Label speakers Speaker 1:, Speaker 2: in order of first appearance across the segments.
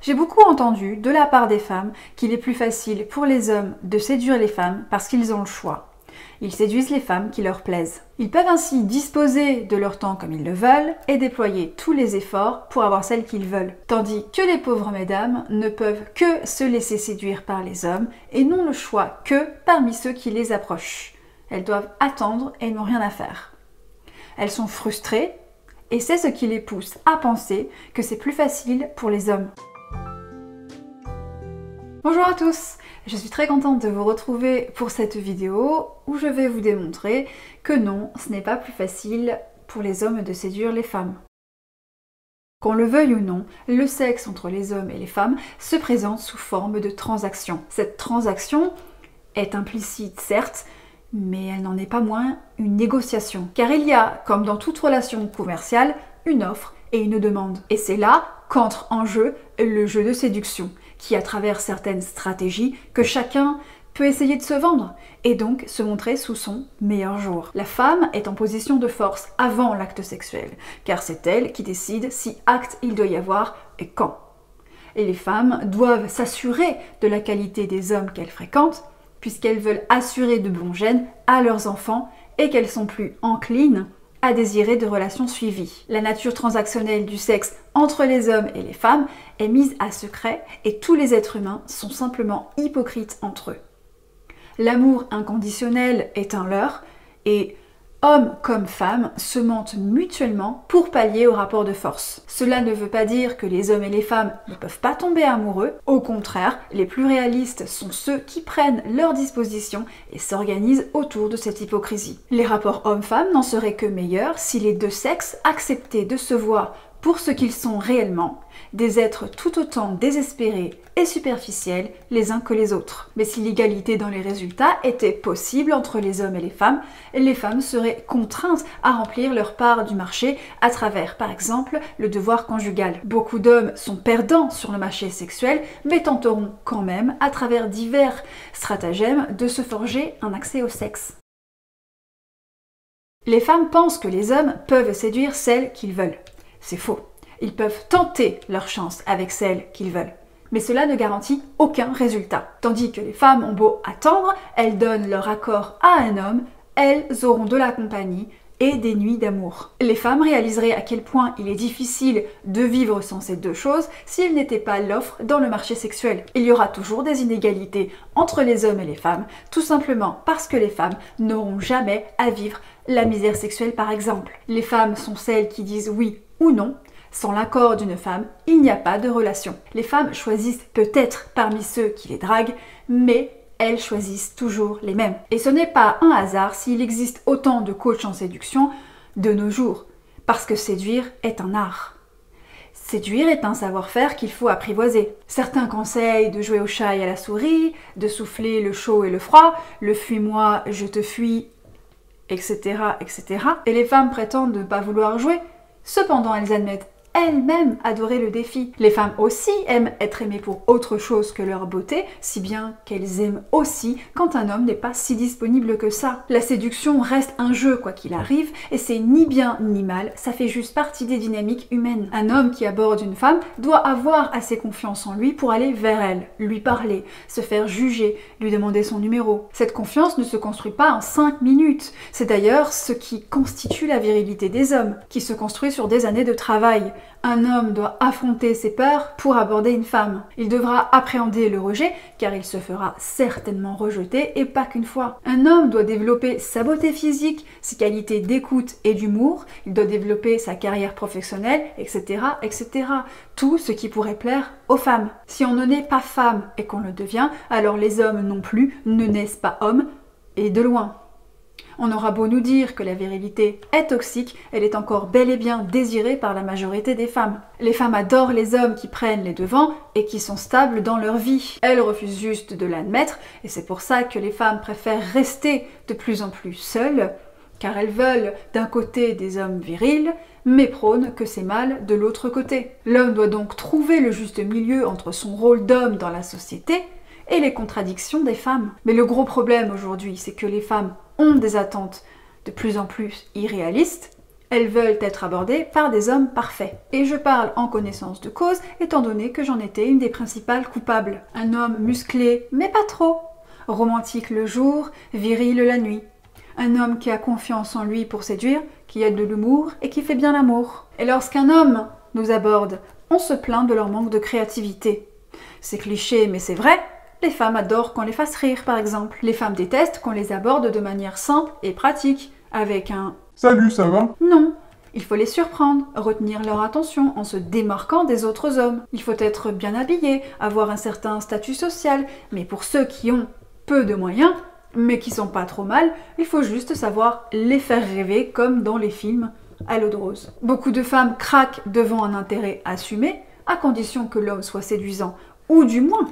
Speaker 1: J'ai beaucoup entendu de la part des femmes qu'il est plus facile pour les hommes de séduire les femmes parce qu'ils ont le choix. Ils séduisent les femmes qui leur plaisent. Ils peuvent ainsi disposer de leur temps comme ils le veulent et déployer tous les efforts pour avoir celle qu'ils veulent. Tandis que les pauvres mesdames ne peuvent que se laisser séduire par les hommes et n'ont le choix que parmi ceux qui les approchent. Elles doivent attendre et n'ont rien à faire. Elles sont frustrées et c'est ce qui les pousse à penser que c'est plus facile pour les hommes. Bonjour à tous, je suis très contente de vous retrouver pour cette vidéo où je vais vous démontrer que non, ce n'est pas plus facile pour les hommes de séduire les femmes. Qu'on le veuille ou non, le sexe entre les hommes et les femmes se présente sous forme de transaction. Cette transaction est implicite, certes, mais elle n'en est pas moins une négociation. Car il y a, comme dans toute relation commerciale, une offre et une demande. Et c'est là qu'entre en jeu le jeu de séduction, qui à travers certaines stratégies que chacun peut essayer de se vendre et donc se montrer sous son meilleur jour. La femme est en position de force avant l'acte sexuel, car c'est elle qui décide si acte il doit y avoir et quand. Et les femmes doivent s'assurer de la qualité des hommes qu'elles fréquentent, puisqu'elles veulent assurer de bons gènes à leurs enfants et qu'elles sont plus enclines à désirer de relations suivies. La nature transactionnelle du sexe entre les hommes et les femmes est mise à secret et tous les êtres humains sont simplement hypocrites entre eux. L'amour inconditionnel est un leurre et hommes comme femmes se mentent mutuellement pour pallier au rapport de force. Cela ne veut pas dire que les hommes et les femmes ne peuvent pas tomber amoureux. Au contraire, les plus réalistes sont ceux qui prennent leur disposition et s'organisent autour de cette hypocrisie. Les rapports hommes-femmes n'en seraient que meilleurs si les deux sexes acceptaient de se voir pour ce qu'ils sont réellement, des êtres tout autant désespérés et superficiels les uns que les autres. Mais si l'égalité dans les résultats était possible entre les hommes et les femmes seraient contraintes à remplir leur part du marché à travers, par exemple, le devoir conjugal. Beaucoup d'hommes sont perdants sur le marché sexuel, mais tenteront quand même, à travers divers stratagèmes, de se forger un accès au sexe. Les femmes pensent que les hommes peuvent séduire celles qu'ils veulent. C'est faux. Ils peuvent tenter leur chance avec celles qu'ils veulent. Mais cela ne garantit aucun résultat. Tandis que les femmes ont beau attendre, elles donnent leur accord à un homme, elles auront de la compagnie et des nuits d'amour. Les femmes réaliseraient à quel point il est difficile de vivre sans ces deux choses s'il n'était pas l'offre dans le marché sexuel. Il y aura toujours des inégalités entre les hommes et les femmes, tout simplement parce que les femmes n'auront jamais à vivre la misère sexuelle par exemple. Les femmes sont celles qui disent oui ou non. Sans l'accord d'une femme, il n'y a pas de relation. Les femmes choisissent peut-être parmi ceux qui les draguent, mais elles choisissent toujours les mêmes. Et ce n'est pas un hasard s'il existe autant de coachs en séduction de nos jours, parce que séduire est un art. Séduire est un savoir-faire qu'il faut apprivoiser. Certains conseillent de jouer au chat et à la souris, de souffler le chaud et le froid, le fuis-moi, je te fuis, etc., etc. Et les femmes prétendent ne pas vouloir jouer. Cependant, elles admettent elles-mêmes adorer le défi. Les femmes aussi aiment être aimées pour autre chose que leur beauté, si bien qu'elles aiment aussi quand un homme n'est pas si disponible que ça. La séduction reste un jeu quoi qu'il arrive, et c'est ni bien ni mal, ça fait juste partie des dynamiques humaines. Un homme qui aborde une femme doit avoir assez confiance en lui pour aller vers elle, lui parler, se faire juger, lui demander son numéro. Cette confiance ne se construit pas en 5 minutes. C'est d'ailleurs ce qui constitue la virilité des hommes, qui se construit sur des années de travail. Un homme doit affronter ses peurs pour aborder une femme. Il devra appréhender le rejet, car il se fera certainement rejeter, et pas qu'une fois. Un homme doit développer sa beauté physique, ses qualités d'écoute et d'humour, il doit développer sa carrière professionnelle, etc., etc. Tout ce qui pourrait plaire aux femmes. Si on ne naît pas femme et qu'on le devient, alors les hommes non plus ne naissent pas hommes, et de loin. On aura beau nous dire que la virilité est toxique, elle est encore bel et bien désirée par la majorité des femmes. Les femmes adorent les hommes qui prennent les devants et qui sont stables dans leur vie. Elles refusent juste de l'admettre et c'est pour ça que les femmes préfèrent rester de plus en plus seules, car elles veulent d'un côté des hommes virils, mais prônent que c'est mal de l'autre côté. L'homme doit donc trouver le juste milieu entre son rôle d'homme dans la société et les contradictions des femmes. Mais le gros problème aujourd'hui, c'est que les femmes ont des attentes de plus en plus irréalistes, Elles veulent être abordées par des hommes parfaits. Et je parle en connaissance de cause, étant donné que j'en étais une des principales coupables. Un homme musclé, mais pas trop. Romantique le jour, viril la nuit. Un homme qui a confiance en lui pour séduire, qui a de l'humour et qui fait bien l'amour. Et lorsqu'un homme nous aborde, on se plaint de leur manque de créativité. C'est cliché, mais c'est vrai. Les femmes adorent qu'on les fasse rire, par exemple. Les femmes détestent qu'on les aborde de manière simple et pratique, avec un «
Speaker 2: Salut, ça va ?»
Speaker 1: Non. Il faut les surprendre, retenir leur attention en se démarquant des autres hommes. Il faut être bien habillé, avoir un certain statut social, mais pour ceux qui ont peu de moyens, mais qui sont pas trop mal, il faut juste savoir les faire rêver comme dans les films à l'eau de rose. Beaucoup de femmes craquent devant un intérêt assumé, à condition que l'homme soit séduisant, ou du moins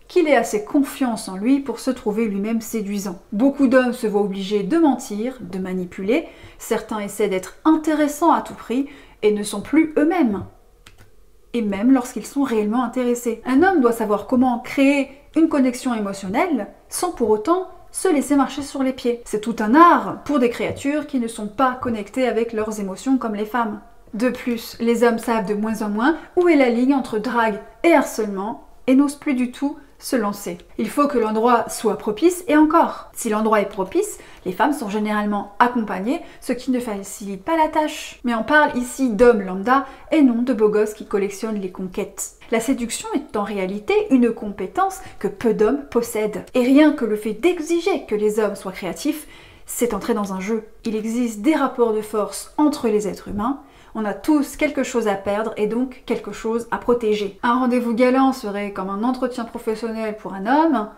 Speaker 1: qu'il ait assez confiance en lui pour se trouver lui-même séduisant. Beaucoup d'hommes se voient obligés de mentir, de manipuler, certains essaient d'être intéressants à tout prix et ne sont plus eux-mêmes. Et même lorsqu'ils sont réellement intéressés. Un homme doit savoir comment créer une connexion émotionnelle sans pour autant se laisser marcher sur les pieds. C'est tout un art pour des créatures qui ne sont pas connectées avec leurs émotions comme les femmes. De plus, les hommes savent de moins en moins où est la ligne entre drague et harcèlement et n'osent plus du tout se lancer. Il faut que l'endroit soit propice et encore. Si l'endroit est propice, les femmes sont généralement accompagnées, ce qui ne facilite pas la tâche. Mais on parle ici d'hommes lambda et non de beaux gosses qui collectionnent les conquêtes. La séduction est en réalité une compétence que peu d'hommes possèdent. Et rien que le fait d'exiger que les hommes soient créatifs, c'est entrer dans un jeu. Il existe des rapports de force entre les êtres humains. On a tous quelque chose à perdre et donc quelque chose à protéger. Un rendez-vous galant serait comme un entretien professionnel pour un homme,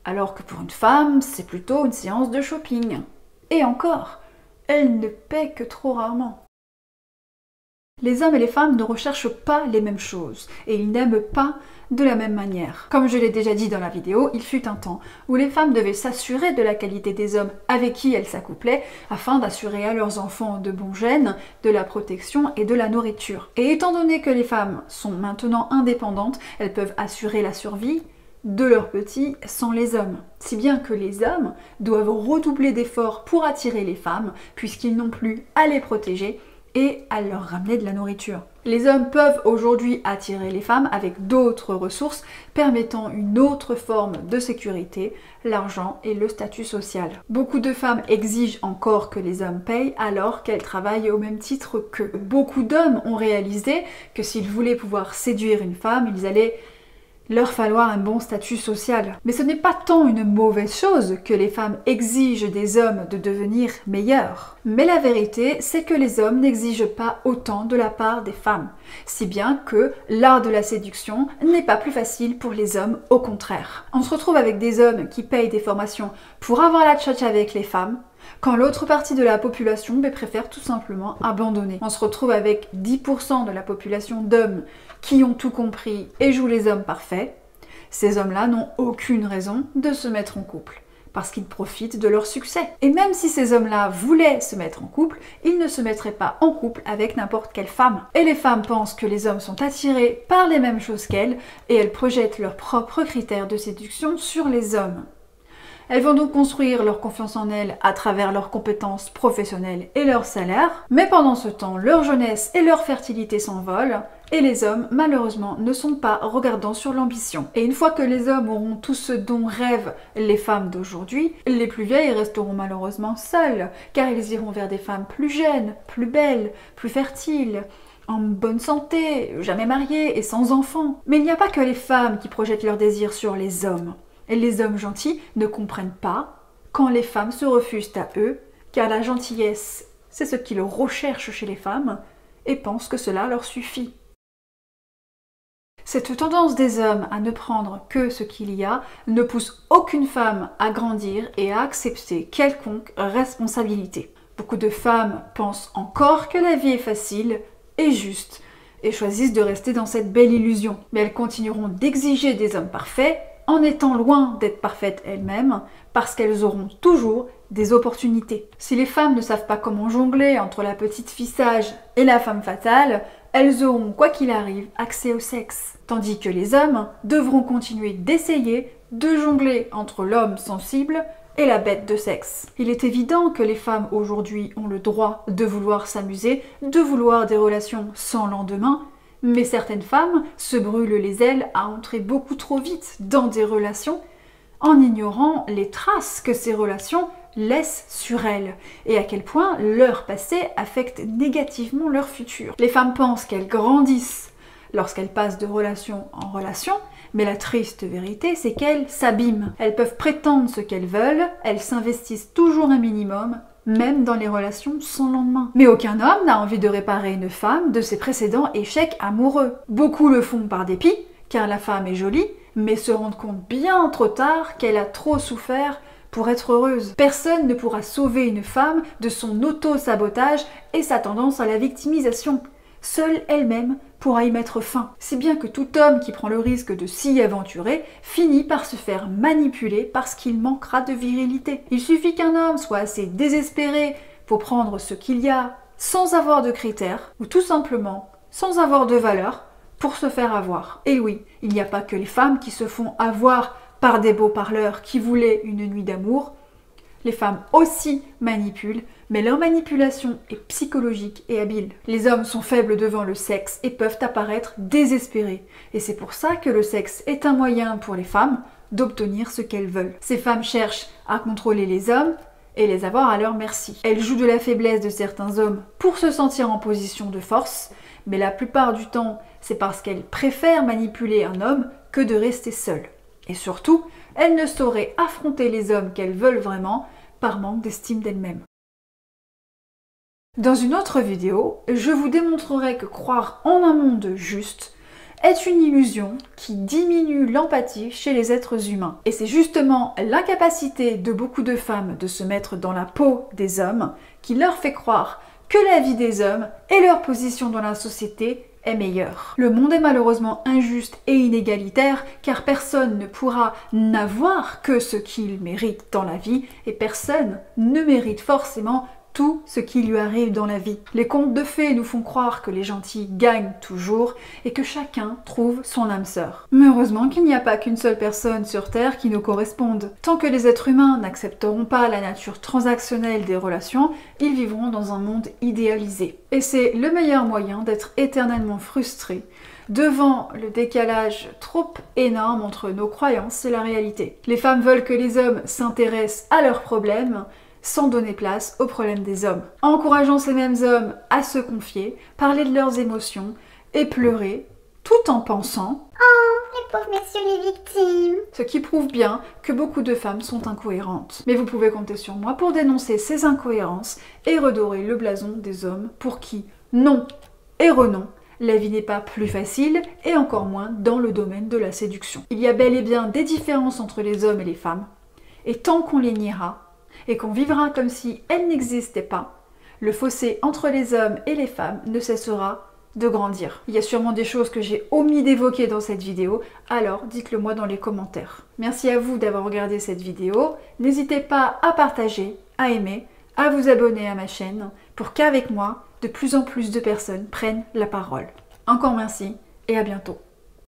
Speaker 1: alors que pour une femme, c'est plutôt une séance de shopping. Et encore, elle ne paie que trop rarement. Les hommes et les femmes ne recherchent pas les mêmes choses et ils n'aiment pas de la même manière. Comme je l'ai déjà dit dans la vidéo, il fut un temps où les femmes devaient s'assurer de la qualité des hommes avec qui elles s'accouplaient afin d'assurer à leurs enfants de bons gènes, de la protection et de la nourriture. Et étant donné que les femmes sont maintenant indépendantes, elles peuvent assurer la survie de leurs petits sans les hommes. Si bien que les hommes doivent redoubler d'efforts pour attirer les femmes puisqu'ils n'ont plus à les protéger et à leur ramener de la nourriture. Les hommes peuvent aujourd'hui attirer les femmes avec d'autres ressources permettant une autre forme de sécurité, l'argent et le statut social. Beaucoup de femmes exigent encore que les hommes payent alors qu'elles travaillent au même titre qu'eux. Beaucoup d'hommes ont réalisé que s'ils voulaient pouvoir séduire une femme, ils allaient leur falloir un bon statut social. Mais ce n'est pas tant une mauvaise chose que les femmes exigent des hommes de devenir meilleurs. Mais la vérité, c'est que les hommes n'exigent pas autant de la part des femmes. Si bien que l'art de la séduction n'est pas plus facile pour les hommes, au contraire. On se retrouve avec des hommes qui payent des formations pour avoir la tchatcha avec les femmes, quand l'autre partie de la population préfère tout simplement abandonner. On se retrouve avec 10% de la population d'hommes qui ont tout compris et jouent les hommes parfaits. Ces hommes-là n'ont aucune raison de se mettre en couple, parce qu'ils profitent de leur succès. Et même si ces hommes-là voulaient se mettre en couple, ils ne se mettraient pas en couple avec n'importe quelle femme. Et les femmes pensent que les hommes sont attirés par les mêmes choses qu'elles, et elles projettent leurs propres critères de séduction sur les hommes. Elles vont donc construire leur confiance en elles à travers leurs compétences professionnelles et leur salaire, mais pendant ce temps, leur jeunesse et leur fertilité s'envolent, et les hommes, malheureusement, ne sont pas regardants sur l'ambition. Et une fois que les hommes auront tout ce dont rêvent les femmes d'aujourd'hui, les plus vieilles resteront malheureusement seules, car ils iront vers des femmes plus jeunes, plus belles, plus fertiles, en bonne santé, jamais mariées et sans enfants. Mais il n'y a pas que les femmes qui projettent leurs désirs sur les hommes. Et les hommes gentils ne comprennent pas quand les femmes se refusent à eux, car la gentillesse, c'est ce qu'ils recherchent chez les femmes, et pensent que cela leur suffit. Cette tendance des hommes à ne prendre que ce qu'il y a ne pousse aucune femme à grandir et à accepter quelconque responsabilité. Beaucoup de femmes pensent encore que la vie est facile et juste, et choisissent de rester dans cette belle illusion. Mais elles continueront d'exiger des hommes parfaits, en étant loin d'être parfaites elles-mêmes, parce qu'elles auront toujours des opportunités. Si les femmes ne savent pas comment jongler entre la petite fille sage et la femme fatale, elles auront, quoi qu'il arrive, accès au sexe. Tandis que les hommes devront continuer d'essayer de jongler entre l'homme sensible et la bête de sexe. Il est évident que les femmes aujourd'hui ont le droit de vouloir s'amuser, de vouloir des relations sans lendemain, mais certaines femmes se brûlent les ailes à entrer beaucoup trop vite dans des relations en ignorant les traces que ces relations laissent sur elles et à quel point leur passé affecte négativement leur futur. Les femmes pensent qu'elles grandissent lorsqu'elles passent de relation en relation, mais la triste vérité, c'est qu'elles s'abîment. Elles peuvent prétendre ce qu'elles veulent, elles s'investissent toujours un minimum, même dans les relations sans lendemain. Mais aucun homme n'a envie de réparer une femme de ses précédents échecs amoureux. Beaucoup le font par dépit, car la femme est jolie, mais se rendent compte bien trop tard qu'elle a trop souffert pour être heureuse. Personne ne pourra sauver une femme de son auto-sabotage et sa tendance à la victimisation. Seule elle-même pourra y mettre fin. Si bien que tout homme qui prend le risque de s'y aventurer finit par se faire manipuler parce qu'il manquera de virilité. Il suffit qu'un homme soit assez désespéré pour prendre ce qu'il y a sans avoir de critères, ou tout simplement sans avoir de valeur, pour se faire avoir. Et oui, il n'y a pas que les femmes qui se font avoir par des beaux parleurs qui voulaient une nuit d'amour. Les femmes aussi manipulent, mais leur manipulation est psychologique et habile. Les hommes sont faibles devant le sexe et peuvent apparaître désespérés. Et c'est pour ça que le sexe est un moyen pour les femmes d'obtenir ce qu'elles veulent. Ces femmes cherchent à contrôler les hommes et les avoir à leur merci. Elles jouent de la faiblesse de certains hommes pour se sentir en position de force, mais la plupart du temps, c'est parce qu'elles préfèrent manipuler un homme que de rester seules. Et surtout, elles ne sauraient affronter les hommes qu'elles veulent vraiment par manque d'estime d'elles-mêmes. Dans une autre vidéo, je vous démontrerai que croire en un monde juste est une illusion qui diminue l'empathie chez les êtres humains. Et c'est justement l'incapacité de beaucoup de femmes de se mettre dans la peau des hommes qui leur fait croire que la vie des hommes et leur position dans la société est meilleure. Le monde est malheureusement injuste et inégalitaire car personne ne pourra n'avoir que ce qu'il mérite dans la vie et personne ne mérite forcément tout ce qui lui arrive dans la vie. Les contes de fées nous font croire que les gentils gagnent toujours et que chacun trouve son âme sœur. Mais heureusement qu'il n'y a pas qu'une seule personne sur Terre qui nous corresponde. Tant que les êtres humains n'accepteront pas la nature transactionnelle des relations, ils vivront dans un monde idéalisé. Et c'est le meilleur moyen d'être éternellement frustré devant le décalage trop énorme entre nos croyances et la réalité. Les femmes veulent que les hommes s'intéressent à leurs problèmes sans donner place aux problèmes des hommes, encourageant ces mêmes hommes à se confier, parler de leurs émotions et pleurer, tout en pensant « Oh, les pauvres messieurs les victimes !» Ce qui prouve bien que beaucoup de femmes sont incohérentes. Mais vous pouvez compter sur moi pour dénoncer ces incohérences et redorer le blason des hommes pour qui, non et renom, la vie n'est pas plus facile et encore moins dans le domaine de la séduction. Il y a bel et bien des différences entre les hommes et les femmes, et tant qu'on les niera, et qu'on vivra comme si elles n'existaient pas, le fossé entre les hommes et les femmes ne cessera de grandir. Il y a sûrement des choses que j'ai omis d'évoquer dans cette vidéo, alors dites-le moi dans les commentaires. Merci à vous d'avoir regardé cette vidéo, n'hésitez pas à partager, à aimer, à vous abonner à ma chaîne, pour qu'avec moi, de plus en plus de personnes prennent la parole. Encore merci et à bientôt.